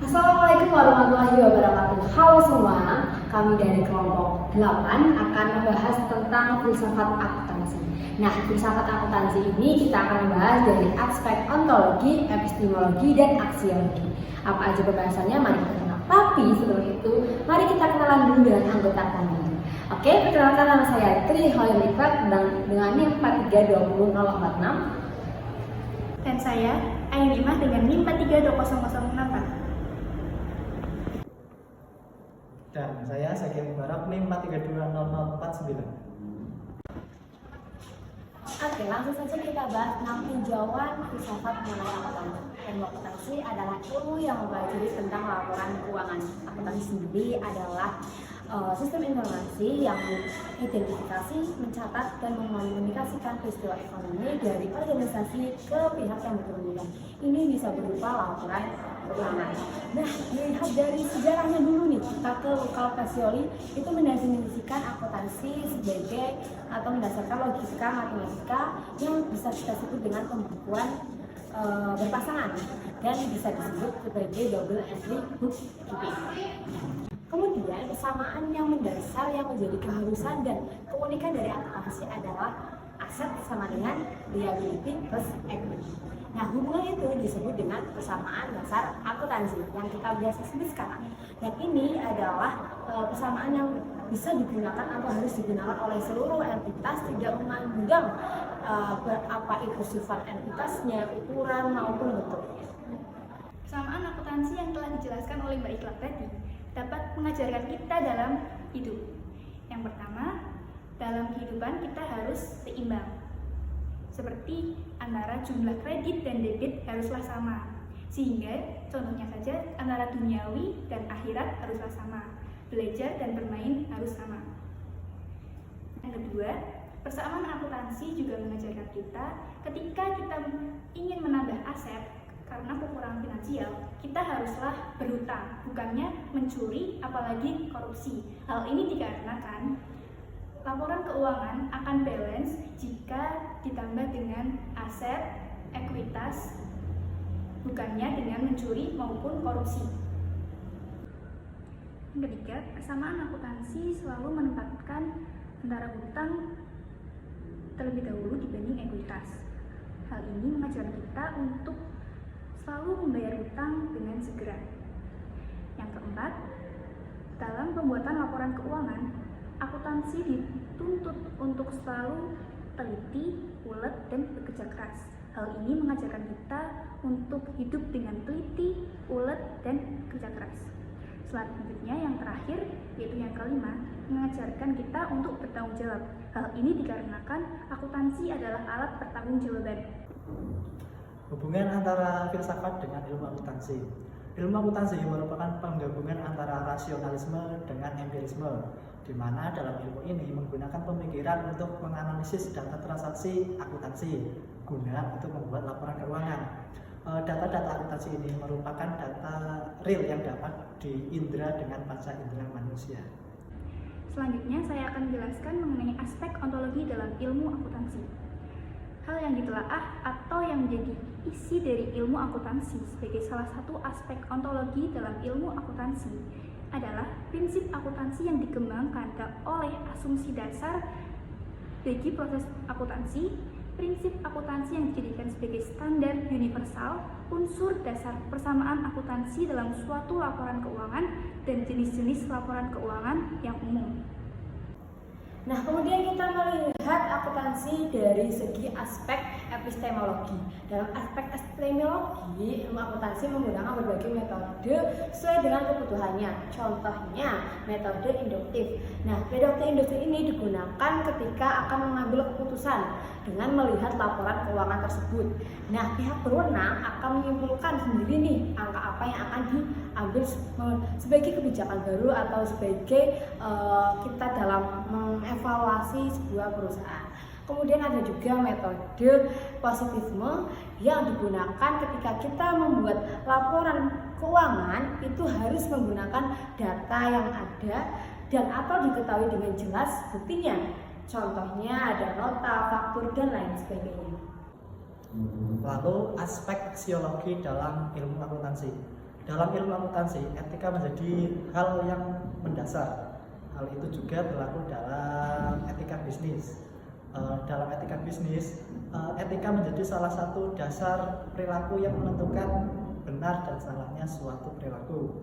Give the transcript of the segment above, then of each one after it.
Assalamualaikum warahmatullahi wabarakatuh. Halo semua, kami dari kelompok 8 akan membahas tentang filsafat akuntansi. Nah, filsafat akuntansi ini kita akan membahas dari aspek ontologi, epistemologi, dan aksiologi. Apa aja pembahasannya? Mari kita kenal. Tapi sebelum itu, mari kita kenalan dulu dengan anggota kami. Oke, perkenalkan nama saya Tri Hoyrifat dengan NIM 43200046. Dan saya Ainimah dengan NIM 432004. Dan saya Zaki Mubarak NIM 43200049. Oke, langsung saja kita bahas tentang tinjauan filsafat mengenai akuntansi. Ilmu akuntansi adalah ilmu yang mempelajari tentang laporan keuangan. Akuntansi sendiri adalah sistem informasi yang mengidentifikasi, mencatat, dan mengkomunikasikan peristiwa ekonomi dari organisasi ke pihak yang berkepentingan. Ini bisa berupa laporan keuangan. Nah, dilihat dari sejarahnya dulu nih, kita ke Luca Pacioli itu mendefinisikan akuntansi sebagai atau mendasarkan logika matematika yang bisa kita sebut dengan pembukuan berpasangan dan bisa disebut sebagai double entry bookkeeping. Kemudian kesamaan yang mendasar yang menjadi keharusan dan keunikan dari akuntansi adalah aset sama dengan liability plus equity. Nah, hubungan itu disebut dengan persamaan dasar akuntansi yang kita biasa sebut sekarang. Dan ini adalah persamaan yang bisa digunakan atau harus digunakan oleh seluruh entitas, tidak memandang apa itu sifat entitasnya, ukuran maupun bentuk. Persamaan akuntansi yang telah dijelaskan oleh Mbak Iqlal tadi dapat mengajarkan kita dalam hidup. Yang pertama, dalam kehidupan kita harus seimbang. Seperti antara jumlah kredit dan debit haruslah sama. Sehingga contohnya saja antara duniawi dan akhirat haruslah sama. Belajar dan bermain harus sama. Yang kedua, persamaan akuntansi juga mengajarkan kita ketika kita ingin menambah aset karena kekurangan finansial, kita haruslah berhutang, bukannya mencuri apalagi korupsi. Hal ini dikarenakan laporan keuangan akan balance jika ditambah dengan aset, ekuitas, bukannya dengan mencuri maupun korupsi. Yang ketiga, persamaan akuntansi selalu menempatkan antara hutang terlebih dahulu dibanding ekuitas. Hal ini mengajarkan kita untuk selalu membayar hutang dengan segera. Yang keempat, dalam pembuatan laporan keuangan, akuntansi dituntut untuk selalu teliti, ulet, dan bekerja keras. Hal ini mengajarkan kita untuk hidup dengan teliti, ulet, dan kerja keras. Selanjutnya yang terakhir, yaitu yang kelima, mengajarkan kita untuk bertanggung jawab. Hal ini dikarenakan akuntansi adalah alat pertanggungjawaban. Hubungan antara filsafat dengan ilmu akuntansi. Ilmu akuntansi merupakan penggabungan antara rasionalisme dengan empirisme, di mana dalam ilmu ini menggunakan pemikiran untuk menganalisis data transaksi akuntansi guna untuk membuat laporan keuangan. Data-data akuntansi ini merupakan data real yang dapat diindra dengan panca indera manusia. Selanjutnya saya akan menjelaskan mengenai aspek ontologi dalam ilmu akuntansi. Hal yang ditelaah atau yang menjadi isi dari ilmu akuntansi sebagai salah satu aspek ontologi dalam ilmu akuntansi adalah prinsip akuntansi yang dikembangkan oleh asumsi dasar bagi proses akuntansi, prinsip akuntansi yang dijadikan sebagai standar universal, unsur dasar persamaan akuntansi dalam suatu laporan keuangan, dan jenis-jenis laporan keuangan yang umum. Nah, kemudian kita melihat akuntansi dari segi aspek epistemologi. Dalam aspek epistemologi, ilmu akuntansi menggunakan berbagai metode sesuai dengan kebutuhannya. Contohnya, metode induktif. Nah, metode induktif ini digunakan ketika akan mengambil keputusan dengan melihat laporan keuangan tersebut. Nah, pihak berwenang akan menyimpulkan sendiri nih angka apa yang akan diambil sebagai kebijakan baru atau sebagai kita dalam mengevaluasi sebuah perusahaan. Kemudian ada juga metode positivisme yang digunakan ketika kita membuat laporan keuangan itu harus menggunakan data yang ada dan atau diketahui dengan jelas buktinya. Contohnya ada nota, faktur, dan lain sebagainya. Lalu aspek aksiologi dalam ilmu akuntansi. Dalam ilmu akuntansi, etika menjadi hal yang mendasar. Hal itu juga berlaku dalam etika bisnis. Dalam etika bisnis, etika menjadi salah satu dasar perilaku yang menentukan benar dan salahnya suatu perilaku.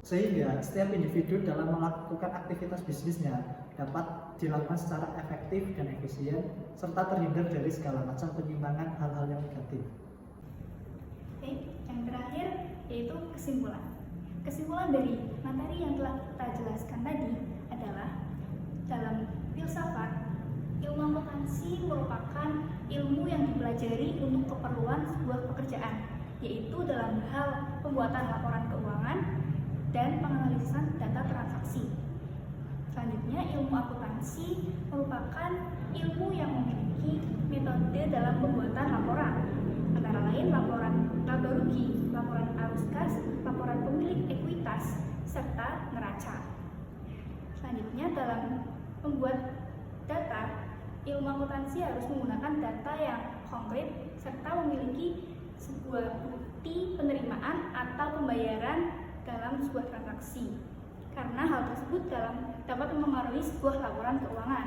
Sehingga setiap individu dalam melakukan aktivitas bisnisnya dapat dilakukan secara efektif dan efisien, serta terhindar dari segala macam penyimpangan hal-hal yang negatif. Oke, yang terakhir yaitu kesimpulan. Kesimpulan dari materi yang telah kita jelaskan tadi adalah dalam filsafat, ilmu akuntansi merupakan ilmu yang dipelajari untuk keperluan sebuah pekerjaan, yaitu dalam hal pembuatan laporan keuangan dan penganalisan data transaksi. Selanjutnya, ilmu akuntansi merupakan ilmu yang memiliki metode dalam pembuatan laporan, antara lain laporan laba rugi, laporan arus kas, laporan pemilik ekuitas, serta neraca. Selanjutnya, dalam membuat data, ilmu akuntansi harus menggunakan data yang konkret serta memiliki sebuah bukti penerimaan atau pembayaran dalam sebuah transaksi, karena hal tersebut dapat mempengaruhi sebuah laporan keuangan.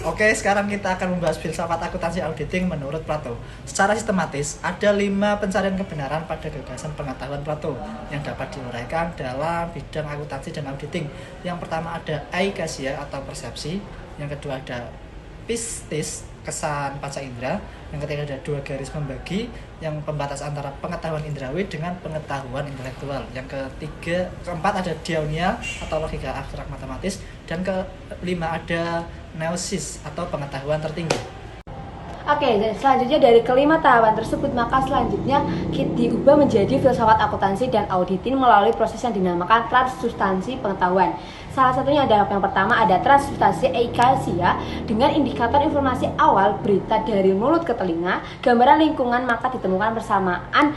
Oke, sekarang kita akan membahas filsafat akuntansi auditing menurut Plato. Secara sistematis, ada 5 pencarian kebenaran pada gagasan pengetahuan Plato yang dapat diuraikan dalam bidang akuntansi dan auditing. Yang pertama ada aikasia atau persepsi, yang kedua ada pistis, kesan panca indera, yang ketiga ada 2 garis membagi, yang pembatas antara pengetahuan indrawi dengan pengetahuan intelektual, yang keempat ada diaunia atau logika abstrak matematis, dan kelima ada gnosis atau pengetahuan tertinggi. Oke, dan selanjutnya dari kelima tahapan tersebut, maka selanjutnya diubah menjadi filsafat akuntansi dan auditing melalui proses yang dinamakan transsubstansi pengetahuan. Salah satunya adalah yang pertama ada transsubstansi aikasia dengan indikator informasi awal berita dari mulut ke telinga, gambaran lingkungan, maka ditemukan persamaan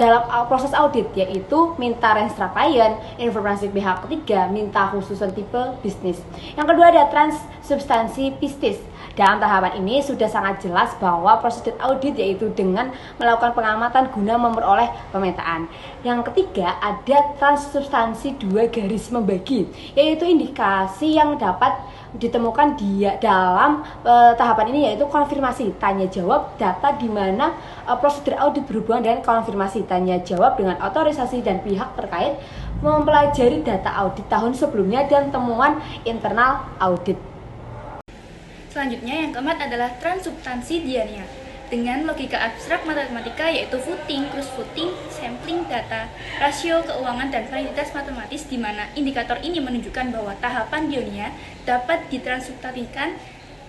dalam proses audit, yaitu minta register klien, informasi pihak ketiga, minta khususan tipe bisnis. Yang kedua ada transsubstansi pistis. Dalam tahapan ini sudah sangat jelas bahwa prosedur audit yaitu dengan melakukan pengamatan guna memperoleh pemetaan. Yang ketiga ada transsubstansi 2 garis membagi, yaitu indikasi yang dapat ditemukan dalam tahapan ini, yaitu konfirmasi tanya jawab data, di mana prosedur audit berhubungan dengan konfirmasi tanya jawab dengan otorisasi dan pihak terkait, mempelajari data audit tahun sebelumnya dan temuan internal audit. Selanjutnya, yang keempat adalah transsubstansi diaunia dengan logika abstrak matematika, yaitu footing, cross footing, sampling data, rasio keuangan, dan validitas matematis, di mana indikator ini menunjukkan bahwa tahapan diaunia dapat ditransubstansikan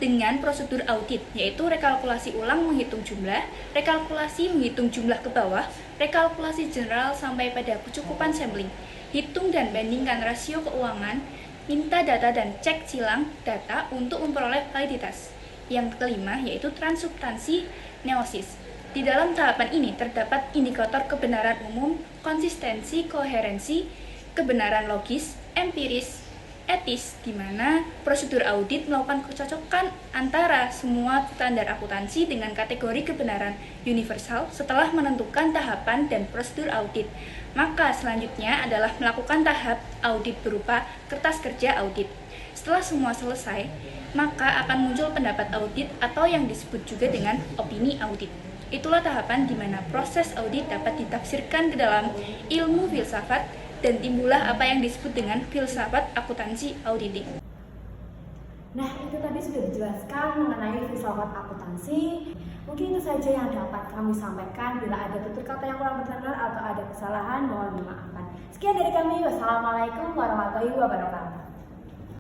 dengan prosedur audit, yaitu rekalkulasi ulang menghitung jumlah, rekalkulasi menghitung jumlah ke bawah, rekalkulasi general sampai pada kecukupan sampling, hitung dan bandingkan rasio keuangan, minta data dan cek silang data untuk memperoleh validitas. Yang kelima yaitu transsubstansi gnosis. Di dalam tahapan ini terdapat indikator kebenaran umum, konsistensi, koherensi, kebenaran logis, empiris, etis, di mana prosedur audit melakukan kecocokan antara semua standar akuntansi dengan kategori kebenaran universal setelah menentukan tahapan dan prosedur audit. Maka selanjutnya adalah melakukan tahap audit berupa kertas kerja audit. Setelah semua selesai, maka akan muncul pendapat audit atau yang disebut juga dengan opini audit. Itulah tahapan di mana proses audit dapat ditafsirkan ke dalam ilmu filsafat dan timbullah apa yang disebut dengan filsafat akuntansi auditing. Nah, itu tadi sudah dijelaskan mengenai filsafat akuntansi. Mungkin itu saja yang dapat kami sampaikan. Bila ada tutur kata yang kurang berkenan atau ada kesalahan, mohon dimaafkan. Sekian dari kami. Wassalamualaikum warahmatullahi wabarakatuh.